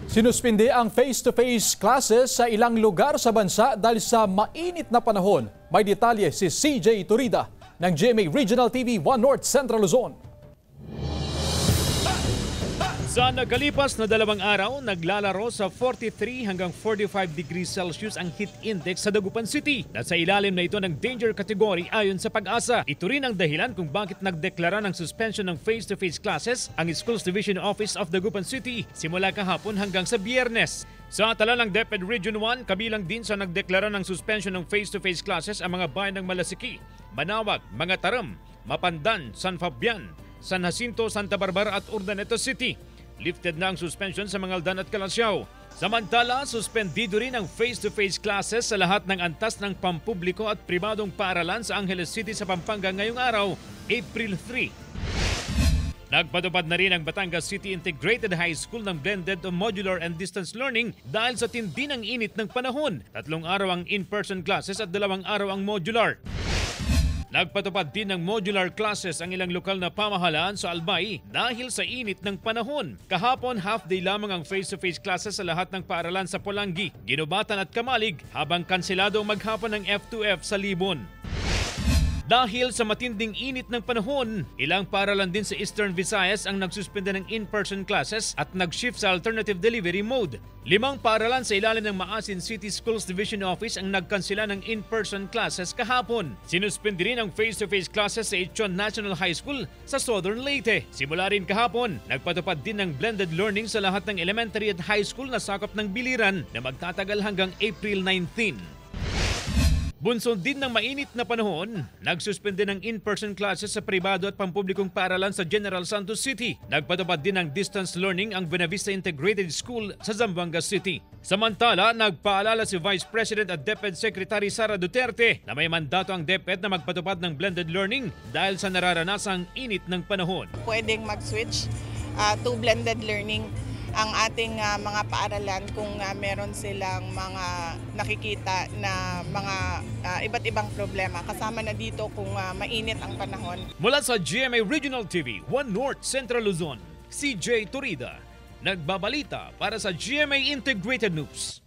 Sinuspinde ang face-to-face classes sa ilang lugar sa bansa dahil sa mainit na panahon. May detalye si CJ Turida ng GMA Regional TV 1 North Central Luzon. Sa nagalipas na 2 araw, naglalaro sa 43 hanggang 45 degrees Celsius ang heat index sa Dagupan City. Nasa ilalim na ito ng danger category ayon sa Pag-asa. Ito rin ang dahilan kung bakit nagdeklara ng suspension ng face-to-face classes ang Schools Division Office of Dagupan City simula kahapon hanggang sa Biyernes. Sa tala ng DepEd Region 1, kabilang din sa nagdeklara ng suspension ng face-to-face classes ang mga bayan ng Malasiki, Manawag, Mga Taram, Mapandan, San Fabian, San Jacinto, Santa Barbara at Urdaneta City. Lifted na ang suspension sa Mangaldan at Calasiao. Samantala, suspendido rin ang face-to-face classes sa lahat ng antas ng pampubliko at pribadong paaralan sa Angeles City sa Pampanga ngayong araw, April 3. Nagpatupad na rin ang Batangas City Integrated High School ng blended modular and distance learning dahil sa tindi ng init ng panahon. 3 araw ang in-person classes at 2 araw ang modular. Nagpatupad din ng modular classes ang ilang lokal na pamahalaan sa Albay dahil sa init ng panahon. Kahapon, half-day lamang ang face-to-face classes sa lahat ng paaralan sa Pulangi, Ginubatan at Kamalig habang kanselado maghapon ng F2F sa Libon. Dahil sa matinding init ng panahon, ilang paaralan din sa Eastern Visayas ang nagsuspende ng in-person classes at nag-shift sa alternative delivery mode. 5 paaralan sa ilalim ng Maasin City Schools Division Office ang nagkansela ng in-person classes kahapon. Sinuspende rin ang face-to-face classes sa Itchon National High School sa Southern Leyte. Simula rin kahapon, nagpatupad din ng blended learning sa lahat ng elementary at high school na sakop ng Biliran na magtatagal hanggang April 19. Bunsod din ng mainit na panahon, nagsuspende ng in-person classes sa pribado at pampublikong paaralan sa General Santos City. Nagpatupad din ng distance learning ang Buenavista Integrated School sa Zamboanga City. Samantala, nagpaalala si Vice President at DepEd Secretary Sara Duterte na may mandato ang DepEd na magpatupad ng blended learning dahil sa nararanasang init ng panahon. Pwedeng mag-switch to blended learning ang ating mga paaralan kung meron silang mga nakikita na mga iba't ibang problema. Kasama na dito kung mainit ang panahon. Mula sa GMA Regional TV 1 North Central Luzon, CJ Turida, nagbabalita para sa GMA Integrated News.